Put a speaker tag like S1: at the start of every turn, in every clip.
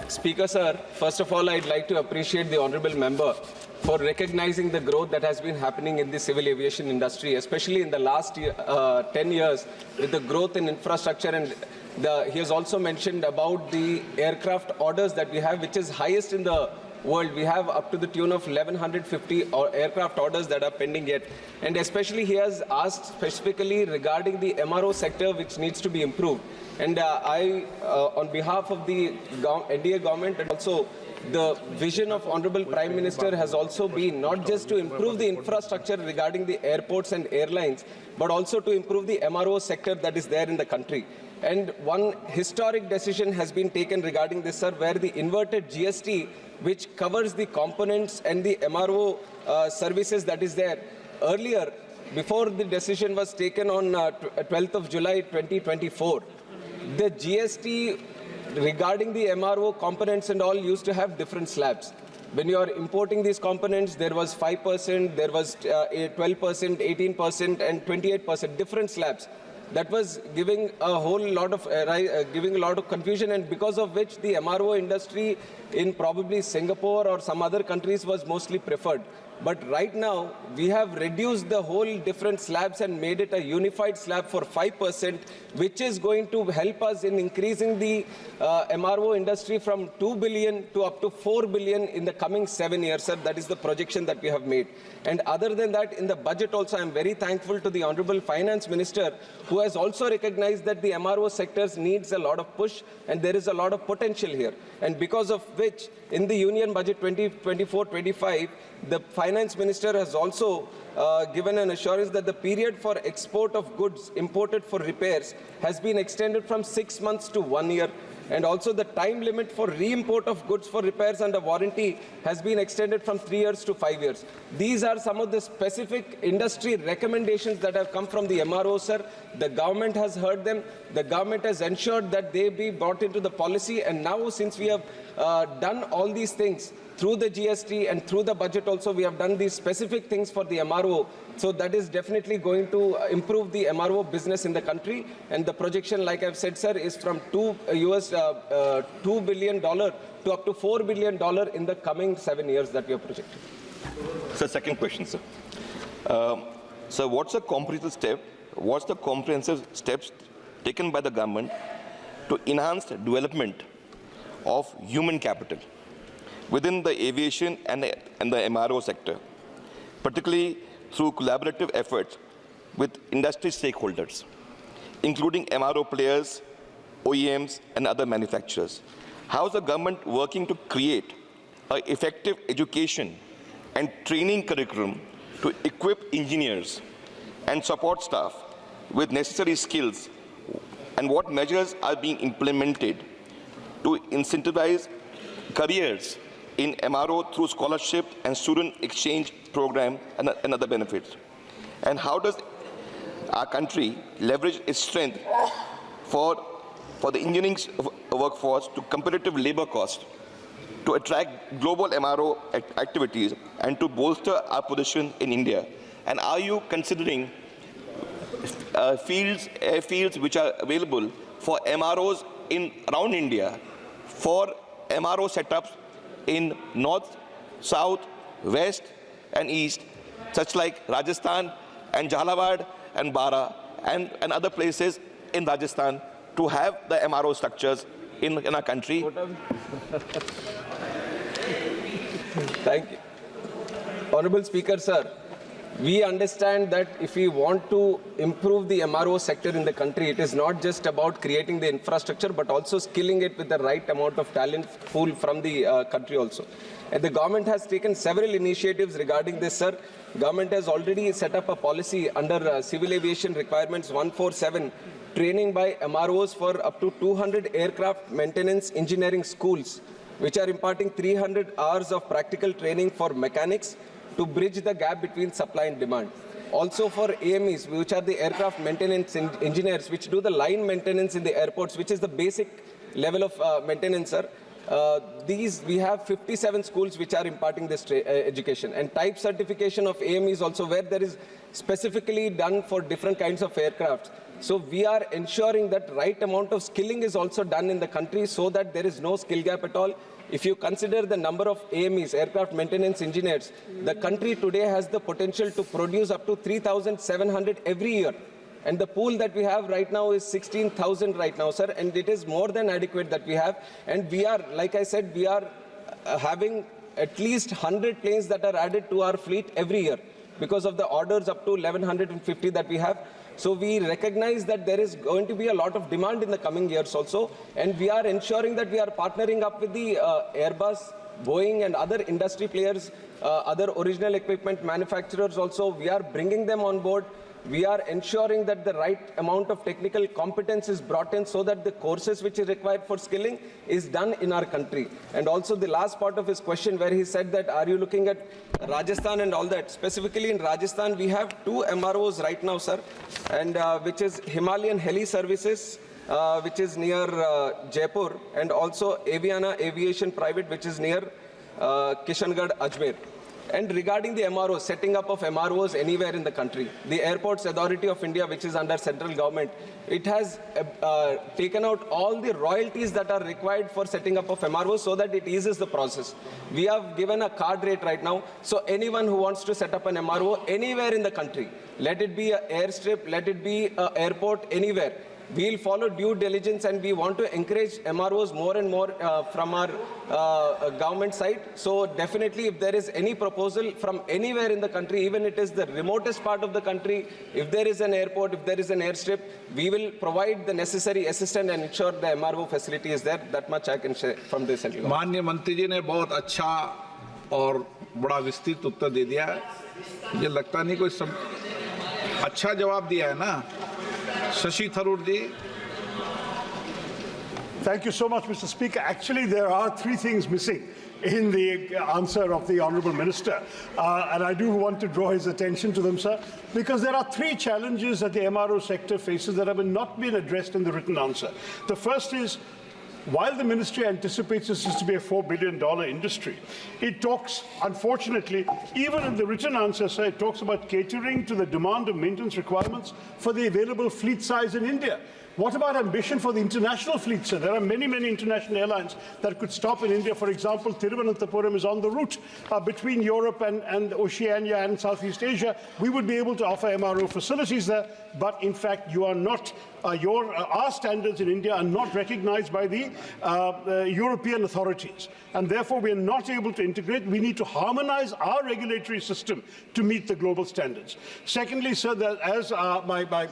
S1: Speaker sir, first of all, I'd like to appreciate the honourable member for recognizing the growth that has been happening in the civil aviation industry, especially in the last 10 years with the growth in infrastructure. And he has also mentioned about the aircraft orders that we have, which is highest in the world. We have up to the tune of 1,150 aircraft orders that are pending yet. And especially he has asked specifically regarding the MRO sector, which needs to be improved. And on behalf of the NDA government, and also the vision of Honorable Prime Minister has also been not just to improve the infrastructure regarding the airports and airlines, but also to improve the MRO sector that is there in the country. And one historic decision has been taken regarding this, sir, where the inverted GST, which covers the components and the MRO services that is there. Earlier, before the decision was taken on 12th of July 2024, the GST regarding the MRO components and all used to have different slabs. When you are importing these components, there was 5%, there was 12%, 18%, and 28%, different slabs. That was giving a whole lot of confusion, and because of which the MRO industry in probably Singapore or some other countries was mostly preferred. But right now, we have reduced the whole different slabs and made it a unified slab for 5%, which is going to help us in increasing the MRO industry from 2 billion to up to 4 billion in the coming 7 years, sir. That is the projection that we have made. And other than that, in the budget also, I am very thankful to the Honorable Finance Minister, who has also recognized that the MRO sectors needs a lot of push, and there is a lot of potential here. And because of which, in the Union Budget 2024-25, the Finance Minister has also given an assurance that the period for export of goods imported for repairs has been extended from 6 months to 1 year. And also the time limit for re-import of goods for repairs under warranty has been extended from 3 years to 5 years. These are some of the specific industry recommendations that have come from the MRO, sir. The government has heard them. The government has ensured that they be brought into the policy. And now, since we have done all these things through the GST and through the budget also, we have done these specific things for the MRO. So that is definitely going to improve the MRO business in the country. And the projection, like I've said, sir, is from $2 billion to up to $4 billion in the coming 7 years that we are projecting.
S2: So, second question, sir. So, what's the comprehensive steps taken by the government to enhance the development of human capital within the aviation and the MRO sector, particularly through collaborative efforts with industry stakeholders, including MRO players, OEMs, and other manufacturers? How is the government working to create an effective education and training curriculum to equip engineers and support staff with necessary skills, and what measures are being implemented to incentivize careers in MRO through scholarship and student exchange program and other benefits? And how does our country leverage its strength for the engineering workforce to competitive labor cost to attract global MRO activities and to bolster our position in India? And are you considering airfields which are available for MROs around India, for MRO setups in north, south, west, and east, such like Rajasthan and Jhalawad and Bara and other places in Rajasthan, to have the MRO structures in our country?
S1: Thank you. Honorable Speaker, sir, we understand that if we want to improve the MRO sector in the country, it is not just about creating the infrastructure, but also skilling it with the right amount of talent pool from the country also. And the government has taken several initiatives regarding this, sir. Government has already set up a policy under Civil Aviation Requirements 147, training by MROs for up to 200 aircraft maintenance engineering schools, which are imparting 300 hours of practical training for mechanics to bridge the gap between supply and demand. Also for AMEs, which are the aircraft maintenance engineers, which do the line maintenance in the airports, which is the basic level of maintenance, sir. We have 57 schools which are imparting this education. And type certification of AMEs also, where there is specifically done for different kinds of aircraft. So we are ensuring that right amount of skilling is also done in the country so that there is no skill gap at all. If you consider the number of AMEs, aircraft maintenance engineers, the country today has the potential to produce up to 3,700 every year. And the pool that we have right now is 16,000 right now, sir, and it is more than adequate that we have. And we are, like I said, we are having at least 100 planes that are added to our fleet every year because of the orders up to 1,150 that we have. So we recognize that there is going to be a lot of demand in the coming years also, and we are ensuring that we are partnering up with the Airbus, Boeing and other industry players, other original equipment manufacturers also. We are bringing them on board. We are ensuring that the right amount of technical competence is brought in so that the courses which is required for skilling is done in our country. And also the last part of his question where he said that are you looking at Rajasthan and all that. Specifically in Rajasthan, we have 2 MROs right now, sir, and which is Himalayan Heli Services, which is near Jaipur, and also Aviana Aviation Private, which is near Kishangarh, Ajmer. And regarding the MROs, setting up of MROs anywhere in the country, the Airports Authority of India, which is under central government, it has taken out all the royalties that are required for setting up of MROs so that it eases the process. We have given a card rate right now, so anyone who wants to set up an MRO anywhere in the country, let it be an airstrip, let it be an airport, anywhere, we'll follow due diligence, and we want to encourage MROs more and more from our government side. So definitely if there is any proposal from anywhere in the country, even it is the remotest part of the country, if there is an airport, if there is an airstrip, we will provide the necessary assistance and ensure the MRO facility is there. That much I can share from this central government.
S3: माननीय मंत्री जी ने बहुत अच्छा और बड़ा विस्तृत उत्तर दे दिया है. मुझे लगता नहीं कोई अच्छा जवाब दिया है ना. Shashi Tharoor ji.
S4: Thank you so much, Mr. Speaker. Actually, there are 3 things missing in the answer of the Honourable Minister. And I do want to draw his attention to them, sir, because there are 3 challenges that the MRO sector faces that have not been addressed in the written answer. The first is, while the ministry anticipates this to be a $4 billion industry, it talks, unfortunately, even in the written answer, sir, it talks about catering to the demand of maintenance requirements for the available fleet size in India. What about ambition for the international fleet, sir? There are many, many international airlines that could stop in India. For example, Thiruvananthapuram is on the route between Europe and Oceania and Southeast Asia. We would be able to offer MRO facilities there, but in fact, you are not. Our standards in India are not recognized by the European authorities, and therefore we are not able to integrate. We need to harmonize our regulatory system to meet the global standards. Secondly, sir, that as my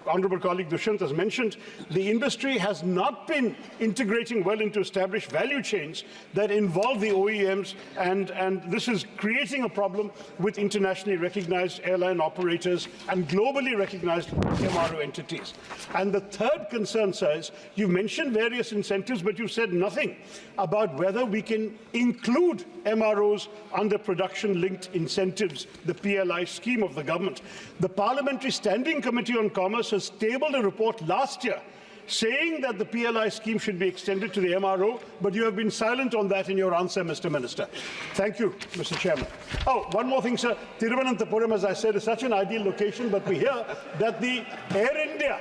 S4: honourable colleague Dushyant has mentioned, the industry has not been integrating well into established value chains that involve the OEMs, and this is creating a problem with internationally recognized airline operators and globally recognized MRO entities. And the third concern, sir, is you've mentioned various incentives, but you've said nothing about whether we can include MROs under production-linked incentives, the PLI scheme of the government. The Parliamentary Standing Committee on Commerce has tabled a report last year saying that the PLI scheme should be extended to the MRO, but you have been silent on that in your answer, Mr. Minister. Thank you, Mr. Chairman. Oh, one more thing, sir. Thiruvananthapuram, as I said, is such an ideal location, but we hear that the Air India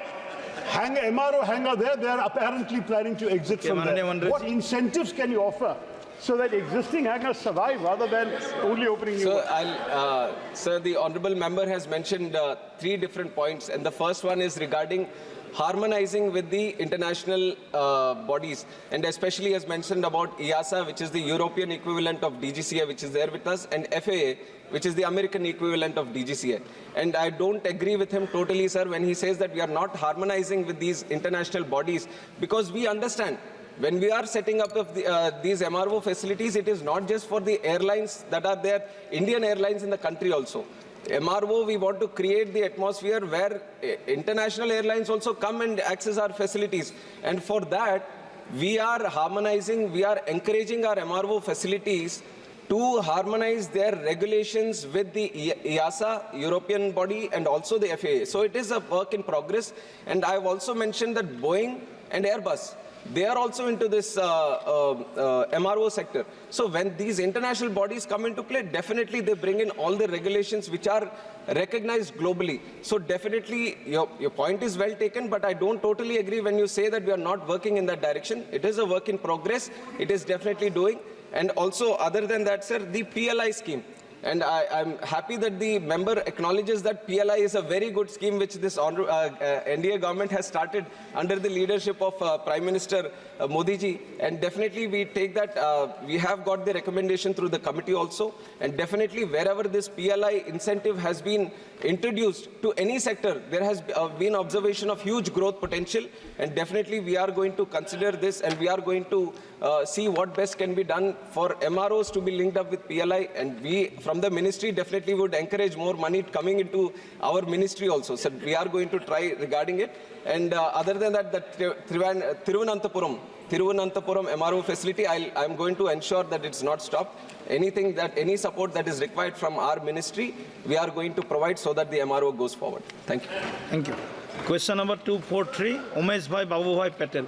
S4: MRO hangar there, they are apparently planning to exit from there. What incentives can you offer so that existing hangars survive rather than only opening new ones?
S1: Sir, the honourable member has mentioned 3 different points, and the first one is regarding harmonizing with the international bodies, and especially as mentioned about EASA, which is the European equivalent of DGCA, which is there with us, and FAA, which is the American equivalent of DGCA. And I don't agree with him totally, sir, when he says that we are not harmonizing with these international bodies, because we understand when we are setting up of these MRO facilities, it is not just for the airlines that are there, Indian airlines in the country also. MRO, we want to create the atmosphere where international airlines also come and access our facilities. And for that, we are harmonizing, we are encouraging our MRO facilities to harmonize their regulations with the EASA, European body, and also the FAA. So it is a work in progress. And I have also mentioned that Boeing and Airbus, they are also into this MRO sector. So when these international bodies come into play, definitely they bring in all the regulations which are recognized globally. So definitely your point is well taken, but I don't totally agree when you say that we are not working in that direction. It is a work in progress. It is definitely doing. And also, other than that, sir, the PLI scheme. And I'm happy that the member acknowledges that PLI is a very good scheme which this NDA government has started under the leadership of Prime Minister Modi ji. And definitely we take that, we have got the recommendation through the committee also. And definitely wherever this PLI incentive has been introduced to any sector, there has been observation of huge growth potential. And definitely we are going to consider this, and we are going to see what best can be done for MROs to be linked up with PLI. And we, from the ministry, definitely would encourage more money coming into our ministry also. So we are going to try regarding it. And other than that, the Thiruvananthapuram MRO facility, I'm going to ensure that it's not stopped. Anything that, any support that is required from our ministry, we are going to provide so that the MRO goes forward. Thank you.
S5: Thank you. Question number 243, Umesh Bhai Babu Bhai Patel.